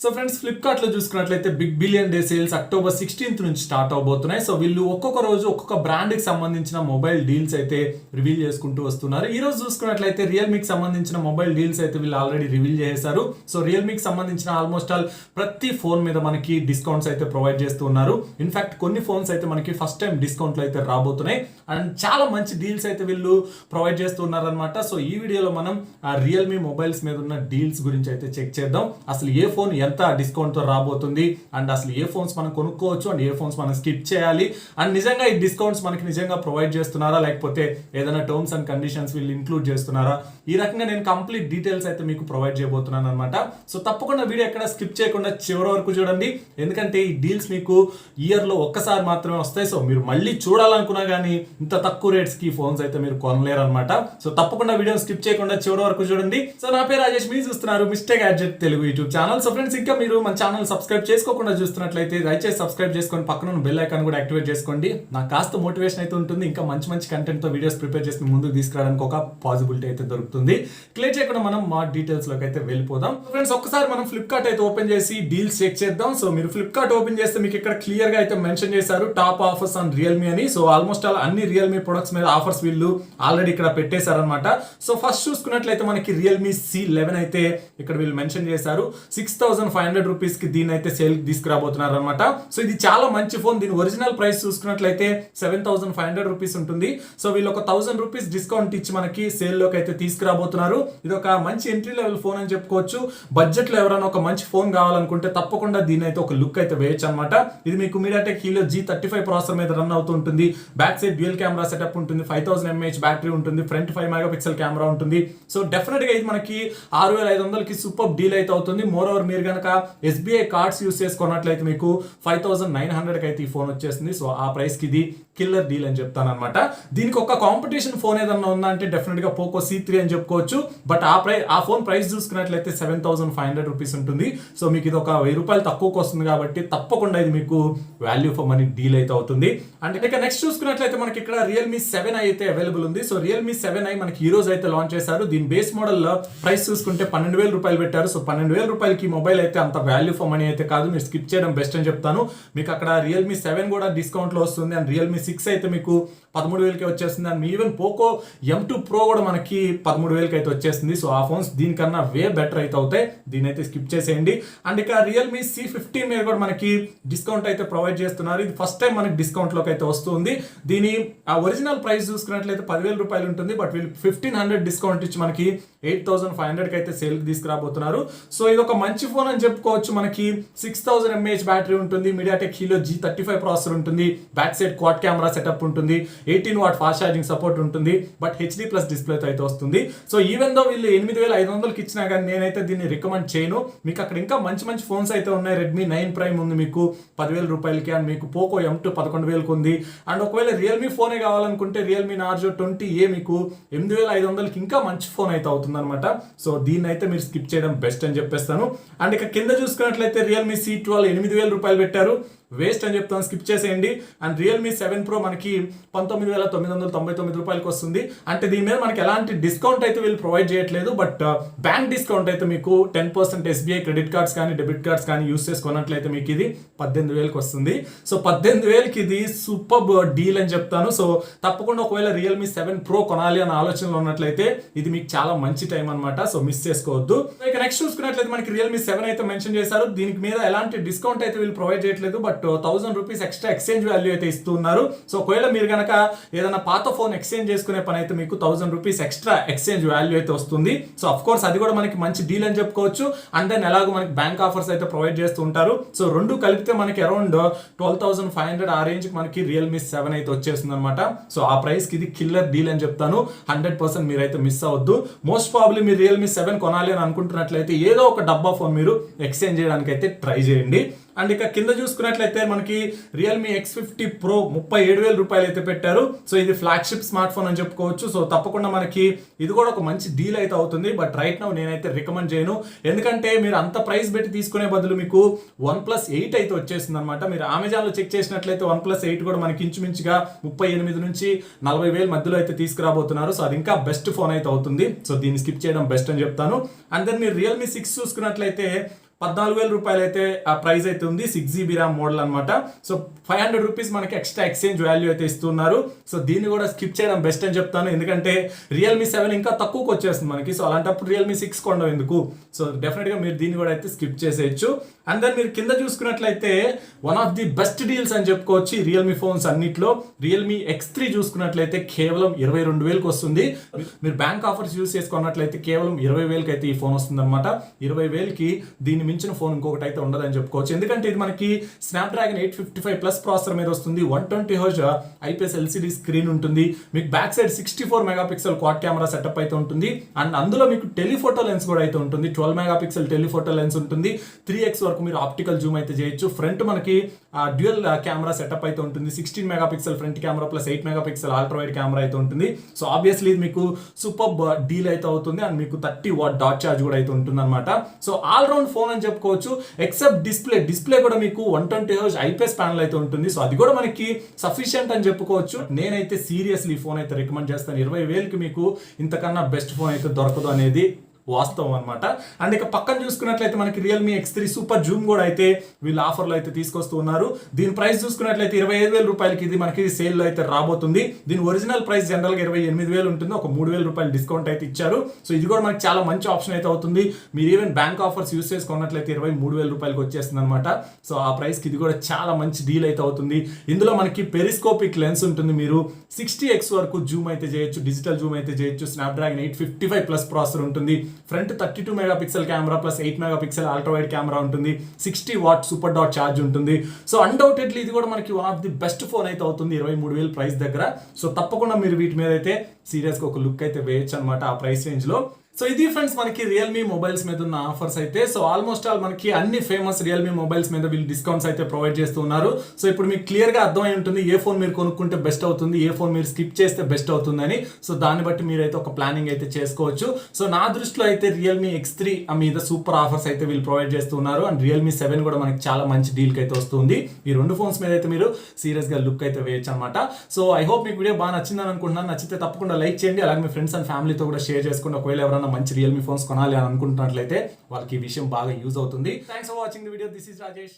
So friends, Flipkart లో చూసుకున్నట్లయితే big billion day sales October 16th నుంచి స్టార్ట్ అవబోతున్నాయి. సో వీళ్ళు ఒక్కొక్క రోజు ఒక్కొక్క బ్రాండ్ కి సంబంధించిన మొబైల్ డీల్స్ అయితే రివీల్ చేసుకుంటూ వస్తున్నారు. ఈ రోజు చూసుకున్నట్లయితే రియల్మీకి సంబంధించిన మొబైల్ డీల్స్ అయితే వీళ్ళు ఆల్రెడీ రివీల్ చేశారు. సో రియల్మీకి సంబంధించిన ఆల్మోస్ట్ ఆల్ ప్రతి ఫోన్ మీద మనకి డిస్కౌంట్స్ అయితే ప్రొవైడ్ చేస్తున్నారు. ఇన్ఫాక్ట్ కొన్ని ఫోన్స్ అయితే మనకి ఫస్ట్ టైం డిస్కౌంట్లు అయితే రాబోతున్నాయి అండ్ చాలా మంచి డీల్స్ అయితే వీళ్ళు ప్రొవైడ్ చేస్తున్నారు అనమాట. సో ఈ వీడియోలో మనం ఆ రియల్మీ మొబైల్స్ మీద ఉన్న డీల్స్ గురించి అయితే చెక్ చేద్దాం. అసలు ఏ ఫోన్ ఎంత డిస్కౌంట్ తో రాబోతుంది అండ్ అసలు ఏ ఫోన్స్ మనం కొనుక్కోవచ్చు అండ్ ఏ ఫోన్స్ మనం స్కిప్ చేయాలి అండ్ నిజంగా ఈ డిస్కౌంట్స్ మనకి నిజంగా ప్రొవైడ్ చేస్తున్నారా లేకపోతే ఏదైనా టర్మ్స్ అండ్ కండిషన్స్ వీళ్ళు ఇంక్లూడ్ చేస్తున్నారా, ఈ రకంగా నేను కంప్లీట్ డీటెయిల్స్ అయితే మీకు ప్రొవైడ్ చేయబోతున్నాను అనమాట. సో తప్పకుండా వీడియో ఎక్కడ స్కిప్ చేయకుండా చివరి వరకు చూడండి, ఎందుకంటే ఈ డీల్స్ మీకు ఇయర్ లో ఒక్కసారి మాత్రమే వస్తాయి. సో మీరు మళ్ళీ చూడాలనుకున్నా కానీ ఇంత తక్కువ రేట్స్ కి ఫోన్స్ అయితే మీరు కొనలేరు అనమాట. సో తప్పకుండా వీడియో స్కిప్ చేయకుండా చివరి వరకు చూడండి. సో నా పేరు రాజేష్, మీరు చూస్తున్నారు mister gadget Telugu YouTube channel. So friends, ఇంకా మీరు మన ఛానల్ సబ్స్క్రైబ్ చేసుకోకుండా చూస్తున్నట్లయితే దయచేసి సబ్స్క్రైబ్ చేసుకొని పక్కన బెల్ ఐకాన్ కూడా యాక్టివేట్ చేసుకోండి. నాకు కాస్త మోటివేషన్ అయితే ఉంటుంది, ఇంకా మంచి మంచి కంటెంట్ తో వీడియోస్ ప్రిపేర్ చేసి ముందుకు తీసుకురావడానికి ఒక పాసిబిలిటీ అయితే దొరుకుతుంది. క్లియర్ చేయకుండా మనం మా డీటెయిల్స్ లోకి అయితే వెళ్ళిపోదాం. ఫ్రెండ్స్, ఒక్కసారి మనం ఫ్లిప్కార్ట్ అయితే ఓపెన్ చేసి డీల్స్ చెక్ చేద్దాం. సో మీరు ఫ్లిప్కార్ట్ ఓపెన్ చేస్తే మీకు ఇక్కడ క్లియర్ గా అయితే మెన్షన్ చేశారు టాప్ ఆఫర్స్ ఆన్ రియల్మీ అని. సో ఆల్మోస్ట్ ఆల్ అన్ని రియల్మీ ప్రొడక్ట్స్ మీద ఆఫర్స్ వీళ్ళు ఆల్రెడీ ఇక్కడ పెట్టేశారనమాట. సో ఫస్ట్ చూసుకున్నట్లయితే మనకి రియల్మీ C11 అయితే ఇక్కడ వీళ్ళు మెన్షన్ చేశారు. 6500 రూపీస్ కి దీని అయితే సేల్ తీసుకురాబోతున్నారు అనమాట. సో ఇది చాలా మంచి ఫోన్. దీని ఒరిజినల్ ప్రైస్ చూసుకున్నట్లయితే 7500 రూపీస్ ఉంటుంది. సో వీళ్ళు ఒక 1000 రూపీస్ డిస్కౌంట్ ఇచ్చి మనకి సేల్ లోకి అయితే తీసుకురాబోతున్నారు. ఇది ఒక మంచి ఎంట్రీ లెవెల్ ఫోన్ అని చెప్పుకోవచ్చు. బడ్జెట్ లో ఎవరైనా ఒక మంచి ఫోన్ కావాలనుకుంటే తప్పకుండా దీని అయితే ఒక లుక్ అయితే వేయచ్చు అనమాట. ఇది మీకు మీడియాటెక్ హీలియో G35 ప్రాసెసర్ మీద రన్ అవుతూ ఉంటుంది. Back side dual camera setup ఉంటుంది, 5000 mAh బ్యాటరీ ఉంటుంది, ఫ్రంట్ 5 మెగాపిక్సెల్ కెమెరా ఉంటుంది. సో డెఫినెట్ గా ఇది మనకి 6500కి సూపర్ డీల్ అయితే అవుతుంది. మోర్ ఓవర్ మీరు కనుక SBI కార్డ్స్ యూస్ చేసుకున్నట్లయితే మీకు 5900కి అయితే ఈ ఫోన్ వచ్చేస్తుంది. సో ఆ ప్రైస్ కి ఇది కిల్లర్ డీల్ అని చెప్తాను అనమాట. దీనికి ఒక కాంపిటీషన్ ఫోన్ ఏదన్నా ఉందా అంటే డెఫినెట్ గా పోకో C3 అని చెప్పుకోవచ్చు. బట్ ఆ ఫోన్ ప్రైస్ చూసుకున్నట్లయితే 7500 రూపీస్ ఉంటుంది. సో మీకు ఇది ఒక 1000 రూపాయలు తక్కువకి వస్తుంది కాబట్టి తప్పకుండా ఇది మీకు వాల్యూ ఫర్ మనీ డీల్ అయితే అవుతుంది. అండ్ ఇక నెక్స్ట్ చూసుకున్నట్లయితే మనకి ఇక్కడ రియల్మీ 7i అయితే అవైలబుల్ ఉంది. సో రియల్మీ 7i మనకి ఈ రోజు అయితే లాంచ్ చేశారు. దీని బేస్ మోడల్ ప్రైస్ చూసుకుంటే 12000 రూపాయలు పెట్టారు. సో 12000 రూపాయలకి మొబైల్ అయితే అంత వాల్యూ ఫర్ మనీ అయితే కాదు, మీరు స్కిప్ చేయడం బెస్ట్ అని చెప్తాను. మీకు అక్కడ రియల్మీ 7 కూడా డిస్కౌంట్ లో వస్తుంది అండ్ రియల్మీ 6 అయితే మీకు 13000కి వచ్చేస్తుంది and even Poco M2 Pro కూడా మనకి 13000కి అయితే వచ్చేస్తుంది. సో ఆ ఫోన్స్ దీనికన్నా వే బెటర్ అయితే అవుతాయి, దీని అయితే స్కిప్ చేసేయండి. అండ్ ఇక రియల్మీ C15 మీద కూడా మనకి డిస్కౌంట్ అయితే ప్రొవైడ్ చేస్తున్నారు. ఇది ఫస్ట్ టైం మనకి డిస్కౌంట్ లోకి అయితే వస్తుంది. దీని ఒరిజినల్ ప్రైస్ చూసుకున్నట్లయితే 10000 రూపాయలు ఉంటుంది. బట్ వీళ్ళు 1500 డిస్కౌంట్ ఇచ్చి మనకి 8500కి అయితే సేల్ కి తీసుకురాబోతున్నారు. సో ఇది ఒక మంచి ఫోన్ అని చెప్పుకోవచ్చు. మనకి 6000 mAh బ్యాటరీ ఉంటుంది, మీడియాటెక్ హీలియో G35 ప్రాసెసర్ ఉంటుంది, back side quad camera setup ఉంటుంది, 18 వాట్ ఫాస్ట్ ఛార్జింగ్ సపోర్ట్ ఉంటుంది, బట్ HD+ డిస్ప్లే అయితే వస్తుంది. సో ఈవెన్ దో వీళ్ళు 8500కి ఇచ్చినా కానీ నేనైతే దీన్ని రికమెండ్ చేయను. మీకు అక్కడ ఇంకా మంచి మంచి ఫోన్స్ అయితే ఉన్నాయి. రెడ్మీ 9 ప్రైమ్ ఉంది మీకు 10000 రూపాయలకి అండ్ మీకు పోకో M2 11,000కి ఉంది. అండ్ ఒకవేళ రియల్మీ ఫోనే కావాలనుకుంటే రియల్మీ నార్జో 20A మీకు 8500కి ఇంకా మంచి ఫోన్ అయితే అవుతుంది అనమాట. సో దీన్ని అయితే మీరు స్కిప్ చేయడం బెస్ట్ అని చెప్పేస్తాను. అండ్ ఇక కింద చూసుకున్నట్లయితే రియల్మీ C12 8000 రూపాయలు పెట్టారు, వేస్ట్ అని చెప్తాను, స్కిప్ చేసేయండి. అండ్ రియల్మీ 7 Pro మనకి 19999 రూపాయలకి వస్తుంది. అంటే దీని మీద మనకి ఎలాంటి డిస్కౌంట్ అయితే వీళ్ళు ప్రొవైడ్ చేయట్లేదు, బట్ బ్యాంక్ డిస్కౌంట్ అయితే మీకు 10% SBI క్రెడిట్ కార్డ్స్ కానీ డెబిట్ కార్డ్స్ కానీ యూస్ చేసుకున్నట్లయితే మీకు ఇది 18000కి వస్తుంది. సో 18000కి ఇది సూపర్ డీల్ అని చెప్తాను. సో తప్పకుండా ఒకవేళ రియల్మీ 7 Pro కొనాలి అన్న ఆలోచనలో ఉన్నట్లయితే ఇది మీకు చాలా మంచి టైం అనమాట. సో మిస్ చేసుకోవద్దు. ఇక నెక్స్ట్ చూసుకున్నట్లయితే మనకి రియల్మీ 7 అయితే మెన్షన్ చేశారు. దీనికి మీద ఎలాంటి డిస్కౌంట్ అయితే వీళ్ళు ప్రొవైడ్ చేయట్లేదు, but 1000 rupees extra exchange value అయితే ఇస్తున్నారు. సో ఒకవేళ మీరు కనుక ఏదైనా పాత ఫోన్ ఎక్స్చేంజ్ చేసుకునే పని అయితే మీకు 1000 రూపీస్ ఎక్స్ట్రా ఎక్స్చేంజ్ వాల్యూ అయితే వస్తుంది. సో అఫ్ కోర్స్ అది కూడా మనకి మంచి డీల్ అని చెప్పుకోవచ్చు. అండ్ దెన్ ఎలాగో మనకి బ్యాంక్ ఆఫర్స్ అయితే ప్రొవైడ్ చేస్తూ ఉంటారు. సో రెండు కలిపితే మనకి అరౌండ్ 12500 ఆ రేంజ్ కి మనకి రియల్మీ 7 అయితే వచ్చేస్తుంది అనమాట. సో ఆ ప్రైస్ కి ఇది కిల్లర్ డీల్ అని చెప్తాను. 100% మీరైతే మిస్ అవ్వద్దు. మోస్ట్ ప్రాబ్లీ మీరు రియల్మీ 7 కొనాలి అని అనుకుంటున్నట్లయితే ఏదో ఒక డబ్బా ఫోన్ మీరు ఎక్స్చేంజ్ చేయడానికి అయితే ట్రై చేయండి. అండ్ ఇక కింద చూసుకున్నట్లయితే మనకి రియల్మీ X50 Pro 37,000 రూపాయలు అయితే పెట్టారు. సో ఇది ఫ్లాగ్షిప్ స్మార్ట్ ఫోన్ అని చెప్పుకోవచ్చు. సో తప్పకుండా మనకి ఇది కూడా ఒక మంచి డీల్ అయితే అవుతుంది. బట్ రైట్ నౌ నేనైతే రికమెండ్ చేయను, ఎందుకంటే మీరు అంత ప్రైస్ పెట్టి తీసుకునే బదులు మీకు OnePlus 8 అయితే వచ్చేసింది అనమాట. మీరు అమెజాన్ లో చెక్ చేసినట్లయితే OnePlus 8 కూడా మనకి ఇంచుమించుగా 38 నుంచి 40,000 మధ్యలో అయితే తీసుకురాబోతున్నారు. సో అది ఇంకా బెస్ట్ ఫోన్ అయితే అవుతుంది. సో దీన్ని స్కిప్ చేయడం బెస్ట్ అని చెప్తాను. అండ్ దెన్ మీరు రియల్మీ 6 చూసుకున్నట్లయితే 14,000 రూపాయలు అయితే ఆ ప్రైస్ అయితే ఉంది. 6GB ర్యామ్ మోడల్ అనమాట. సో 500 రూపీస్ మనకి ఎక్స్ట్రా ఎక్స్చేంజ్ వాల్యూ అయితే ఇస్తున్నారు. సో దీన్ని కూడా స్కిప్ చేయడం బెస్ట్ అని చెప్తాను, ఎందుకంటే రియల్మీ 7 ఇంకా తక్కువకి వచ్చేస్తుంది మనకి. సో అలాంటప్పుడు రియల్మీ 6 కొండం ఎందుకు. సో డెఫినెట్గా మీరు దీన్ని కూడా అయితే స్కిప్ చేసేయచ్చు. అండ్ దెన్ మీరు కింద చూసుకున్నట్లయితే one of the best deals అని చెప్పుకోవచ్చు రియల్మీ ఫోన్స్ అన్నిట్లో. రియల్మీ X3 చూసుకున్నట్లయితే కేవలం 22,000కి వస్తుంది. మీరు బ్యాంక్ ఆఫర్స్ యూస్ చేసుకున్నట్లయితే కేవలం 20,000కి అయితే ఈ ఫోన్ వస్తుంది అనమాట. 20,000కి దీన్ని మించిన ఫోన్ ఇంకొకటి అయితే ఉండదని చెప్పుకోవచ్చు, ఎందుకంటే ఇది మనకి స్నాప్డ్రాగన్ 855+ ప్రాసెసర్ మీద వస్తుంది. 120Hz IPS LCD స్క్రీన్ ఉంటుంది. మీకు back side 64 megapixel quad camera setup అయితే ఉంటుంది. అండ్ అందులో మీకు టెలిఫోటో లెన్స్ కూడా అయితే ఉంటుంది. 12 మెగాపిక్సెల్ టెలిఫోటో లెన్స్ ఉంటుంది. 3x వరకు మీరు ఆప్టికల్ జూమ్ అయితే చేయొచ్చు. ఫ్రంట్ మనకి డ్యూయల్ కెమెరా సెటప్ అయితే ఉంటుంది. 16 megapixel front camera plus 8 megapixel ultra wide camera అయితే ఉంటుంది. సో ఆబ్వియస్లీ ఇది మీకు సూపర్ డీల్ అయితే అవుతుంది. అండ్ మీకు 30W డాట్ చార్జ్ కూడా అయితే ఉంటుంది అనమాట. సో ఆల్ రౌండ్ ఫోన్ అని చెప్పుకోవచ్చు. ఎక్సెప్ట్ డిస్ప్లే కూడా మీకు 120Hz IPS ప్యానల్ అయితే ఉంటుంది. సో అది కూడా మనకి సఫిషియంట్ అని చెప్పుకోవచ్చు. నేనైతే సీరియస్లీ ఫోన్ అయితే రికమెండ్ చేస్తాను. 20,000కి మీకు ఇంతకన్నా బెస్ట్ ఫోన్ అయితే దొరకదు అనేది వాస్తవం అనమాట. అండ్ ఇక పక్కన చూసుకున్నట్లయితే మనకి రియల్మీ X3 సూపర్ జూమ్ కూడా అయితే వీళ్ళు ఆఫర్లో అయితే తీసుకొస్తూ ఉన్నారు. దీని ప్రైస్ చూసుకున్నట్లయితే 25,000 రూపాయలకి ఇది మనకి సేల్లో అయితే రాబోతుంది. దీని ఒరిజినల్ ప్రైస్ జనరల్గా 28,000 ఉంటుంది. ఒక 3,000 రూపాయలు డిస్కౌంట్ అయితే ఇచ్చారు. సో ఇది కూడా మనకి చాలా మంచి ఆప్షన్ అయితే అవుతుంది. మీరు ఈవెన్ బ్యాంక్ ఆఫర్స్ యూస్ చేసుకున్నట్లయితే 23,000 రూపాయలకి వచ్చేస్తుంది అనమాట. సో ఆ ప్రైస్కి ఇది కూడా చాలా మంచి డీల్ అయితే అవుతుంది. ఇందులో మనకి పెరిస్కోపిక్ లెన్స్ ఉంటుంది. మీరు 60x వరకు జూమ్ అయితే చేయొచ్చు, డిజిటల్ జూమ్ అయితే చేయొచ్చు. స్నాప్డ్రాగన్ 855+ ప్రాసెసర్ ఉంటుంది. Front 32 megapixel camera plus 8 megapixel ultra wide camera ఉంటుంది. 60W సూపర్ డాట్ ఛార్జ్ ఉంటుంది. సో అన్డౌటెడ్లీ ఇది కూడా మనకి one of the best phone అయితే అవుతుంది 23,000 ప్రైస్ దగ్గర. సో తప్పకుండా మీరు వీటి మీద అయితే సీరియస్గా ఒక లుక్ అయితే వేయచ్చు అనమాట ఆ ప్రైస్ రేంజ్ లో. సో ఇది ఫ్రెండ్స్ మనకి రియల్మీ మొబైల్స్ మీద ఉన్న ఆఫర్స్ అయితే. సో ఆల్మోస్ట్ ఆల్ మనకి అన్ని ఫేమస్ రియల్మీ మొబైల్స్ మీద వీళ్ళు డిస్కౌంట్స్ అయితే ప్రొవైడ్ చేస్తున్నారు. సో ఇప్పుడు మీకు క్లియర్ గా అర్థమై ఉంటుంది ఏ ఫోన్ మీరు కొనుక్కుంటే బెస్ట్ అవుతుంది, ఏ ఫోన్ మీరు స్కిప్ చేస్తే బెస్ట్ అవుతుందని. సో దాన్ని బట్టి మీరైతే ఒక ప్లానింగ్ అయితే చేసుకోవచ్చు. సో నా దృష్టిలో అయితే రియల్మీ X3 మీద సూపర్ ఆఫర్స్ అయితే వీళ్ళు ప్రొవైడ్ చేస్తున్నారు. అండ్ రియల్మీ 7 కూడా మనకి చాలా మంచి డీల్ అయితే వస్తుంది. ఈ రెండు ఫోన్స్ మీద అయితే మీరు సీరియస్ గా లుక్ అయితే వేయచ్చు అనమాట. సో ఐ హోప్ మీకు వీడియో బాగా నచ్చిందని అనుకుంటున్నాను. నచ్చితే తప్పకుండా లైక్ చేయండి. అలాగే మీ ఫ్రెండ్స్ అండ్ ఫ్యామిలీతో కూడా షేర్ చేసుకోండి. ఒకవేళ ఎవరైనా మంచి రియల్మీ ఫోన్స్ కొనాలి అని అనుకుంటున్నట్లయితే వాళ్ళకి ఈ విషయం బాగా యూజ్ అవుతుంది. Thanks for watching the video. This is Rajesh.